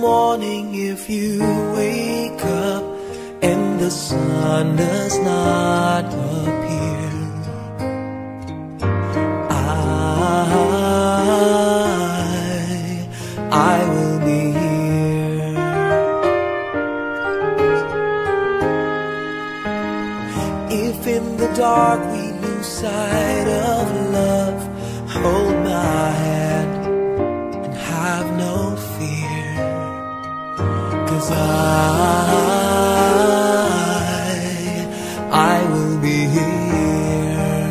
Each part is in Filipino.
morning if you wake up and the sun does not appear, I will be here. If in the dark we lose sight of love, hold my hand and have no fear, 'cause I will be here.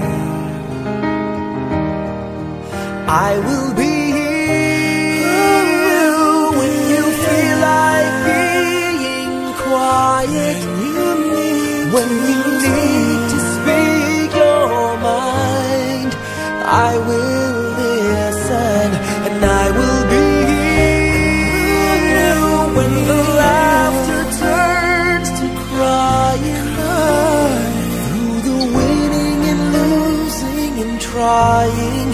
I will be here when you feel like being quiet, when you need to speak your mind. I will listen and I will be here when the laughter turns to crying, through the winning and losing and trying,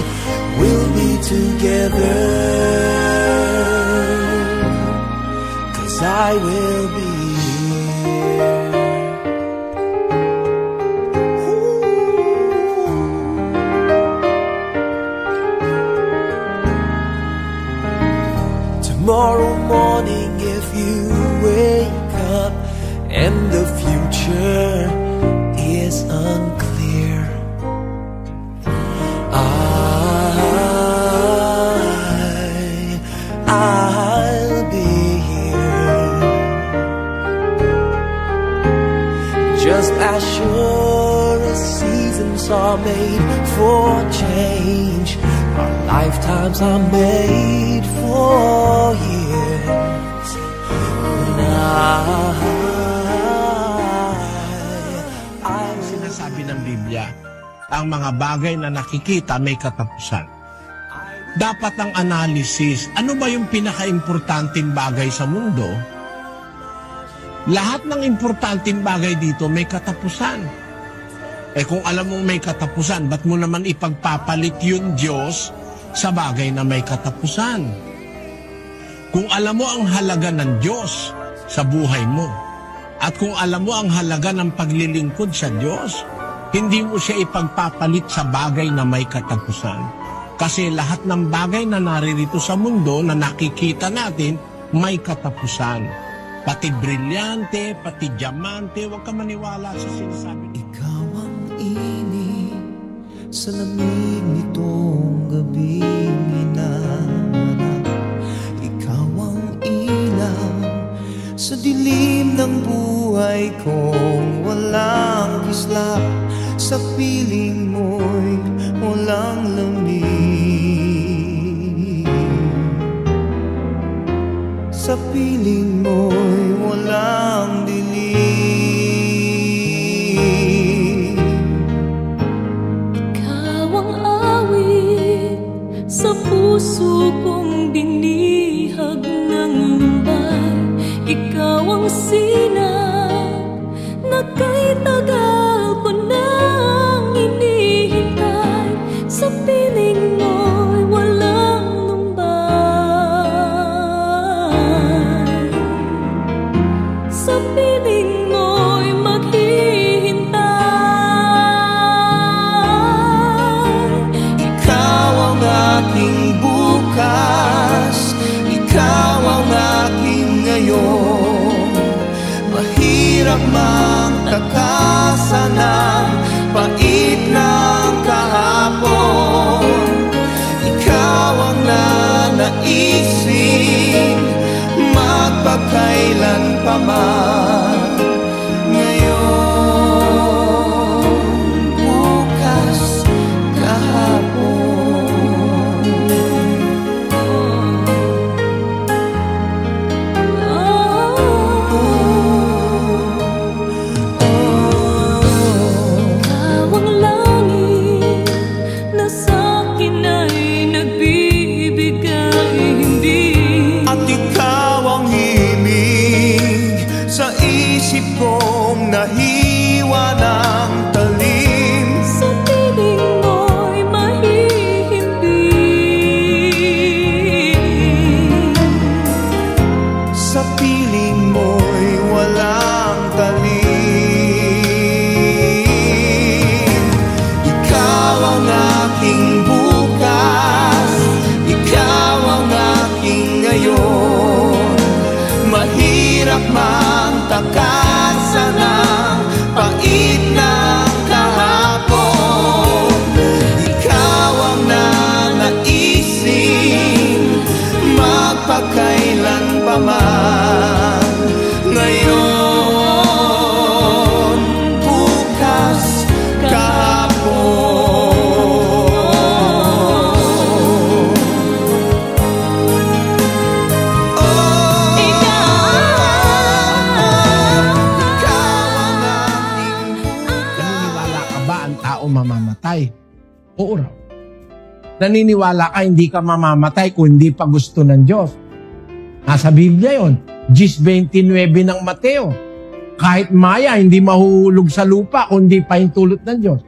we'll be together, 'cause I will be here. Tomorrow morning if you wake up and the future is unclear, I'll be here. Just as sure as seasons are made for change, our lifetimes are made for years. Sinasabi ng Biblia, ang mga bagay na nakikita may katapusan. Dapat ang analysis, ano ba yung pinaka-importanting bagay sa mundo? Lahat ng importanteng bagay dito may katapusan. Eh kung alam mong may katapusan, ba't mo naman ipagpapalit yung Diyos sa bagay na may katapusan? Kung alam mo ang halaga ng Diyos sa buhay mo, at kung alam mo ang halaga ng paglilingkod sa Diyos, hindi mo siya ipagpapalit sa bagay na may katapusan. Kasi lahat ng bagay na naririto sa mundo na nakikita natin, may katapusan. Pati brilyante, pati diamante, huwag ka maniwala sa sinasabi. Ikaw ang init sa lamig nitong gabing hinaharap. Ikaw ang ilaw sa dilim ng buhay kong walang kislap. Sa piling mo'y walang lamig, sa piling mo'y walang dilim. Ikaw ang awit sa puso kong dinihag ng lumbay. Ikaw ang sinag na kay tagal ko nang hinihintay. Sa piling mo'y walang lumbay, sa piling mo'y maghihintay. Ikaw ang aking bukas, ikaw ang aking ngayon. Mahirap mang takasan ang pait ng kahapon. Ikaw ang nanaisin magpakailan pa man. Ngayon, bukas, kahapon. Ikaw ang langit na sa'kin ay nagbibigay himbing. At ikaw ang himig sa isip kong nahiwa ng talim. Sa piling mo'y mahihimbing, sa piling mo'y walang talim. Ikaw ang aking bukas, ikaw ang aking ngayon. Mahirap mang takasan ang pait ng kahapon. Ikaw ang nanaisin magpakailan pa man. Ngayon, bukas, kahapon. Oh, ikaw ang aking bukas. Naniniwala ka ba ang tao mamamatay? Oo raw. Naniniwala ka hindi ka mamamatay kung hindi pa gusto ng Diyos. Nasa Biblia yun. 10:29 ng Mateo. Kahit maya, hindi mahuhulog sa lupa kung hindi pa hintulot ng Diyos.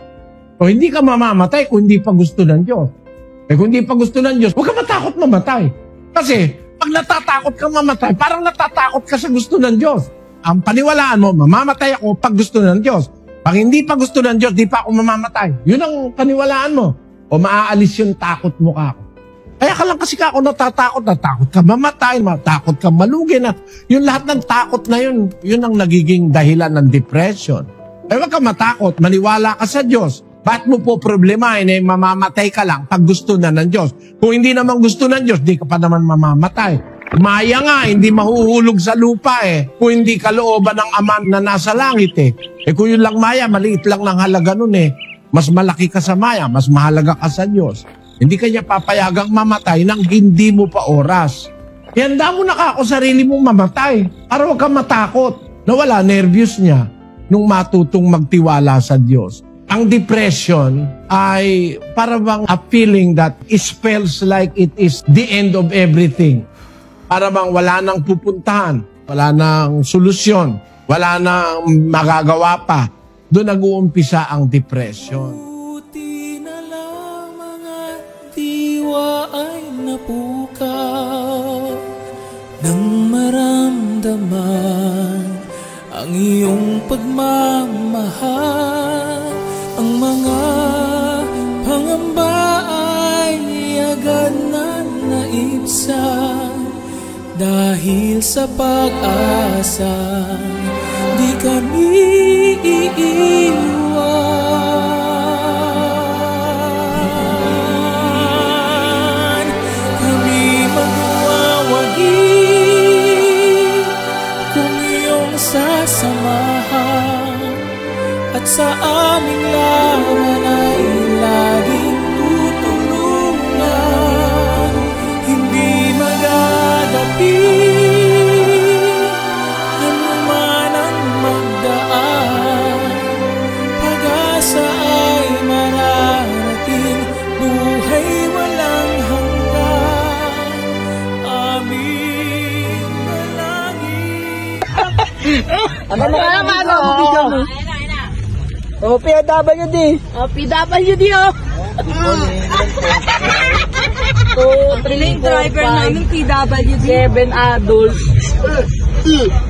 O hindi ka mamamatay kung hindi pa gusto ng Diyos. Eh kung hindi pa gusto ng Diyos, huwag ka matakot mamatay. Kasi pag natatakot ka mamatay, parang natatakot ka sa gusto ng Diyos. Ang paniwalaan mo, mamamatay ako pag gusto ng Diyos. Pag hindi pa gusto ng Diyos, di pa ako mamamatay. Yun ang paniwalaan mo. O maaalis yung takot mo ka ako. Kaya ka lang kasi ako natatakot ka mamatay, matakot ka malugi na. Yung lahat ng takot na yun, yun ang nagiging dahilan ng depression. Eh wag ka matakot, maniwala ka sa Diyos. Ba't mo po problemahin eh mamamatay ka lang pag gusto na ng Diyos? Kung hindi naman gusto ng Diyos, di ka pa naman mamamatay. Maya nga, hindi mahuhulog sa lupa eh. Kung hindi kalooban ng Ama na nasa langit eh. Eh kung yun lang maya, maliit lang ng halaga nun eh. Mas malaki ka sa maya, mas mahalaga ka sa Diyos. Hindi kanya papayagang mamatay nang hindi mo pa oras. Ihanda mo na ako sarili mong mamatay. Para huwag kang matakot. Nawala nervyos niya nung matutong magtiwala sa Diyos. Ang depression ay para bang a feeling that it feels like it is the end of everything. Para bang wala nang pupuntahan, wala nang solusyon, wala nang magagawa pa. Doon nag-uumpisa ang depression. Buti na lang mga diwa ay napukaw nang maramdaman ang iyong pagmamahal. Ang mga pangamba ay agad na naibsan dahil sa pag-asa. Di kami iiwan, kami magwawagi kung iyong sasamahan, at sa aming laban ay laging tutulungan. Hindi magagapi Ano mo kaya ano? O, PWD. O, PWD, o. Yung driver namin, PWD. 7 adults.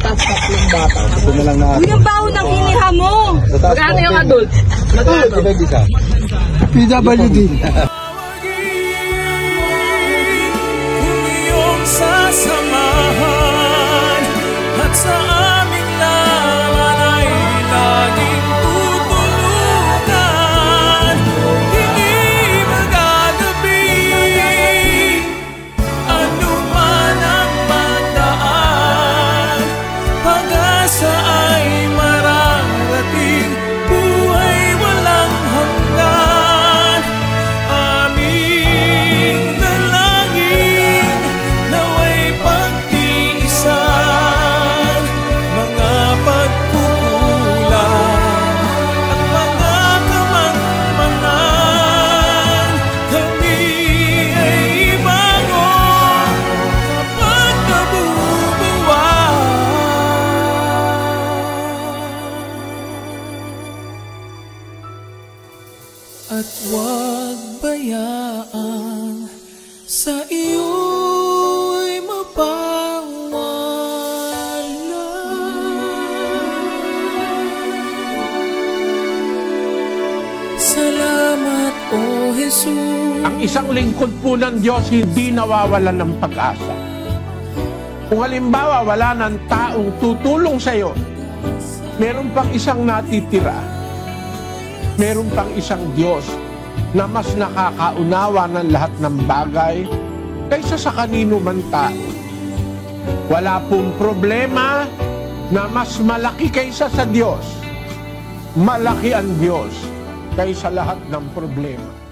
Tapos 3 bata. Ito na lang na. Uy, ang baho ng hiniha mo. Magkano yung adult? PWD. Kung iyong sasamahan at sa aming laban ay laging tutulungan. Hindi magagabi ano man ang magdaan, pag-asa ay mararating, buhay walang hanggan. Aming dalangin naway pagtiisan mga pagkukulang at mga kamangmangan. Kami ay bangon kapag nabubuwag, at huwag bayaan sa iyo'y mapawan. Jesus. Ang isang lingkod po ng Diyos hindi nawawalan ng pag-asa. Kung halimbawa wala ng taong tutulong sa iyo, meron pang isang natitira. Meron pang isang Diyos na mas nakakaunawa ng lahat ng bagay kaysa sa kanino man tao. Wala pong problema na mas malaki kaysa sa Diyos. Malaki ang Diyos kaysa lahat ng problema.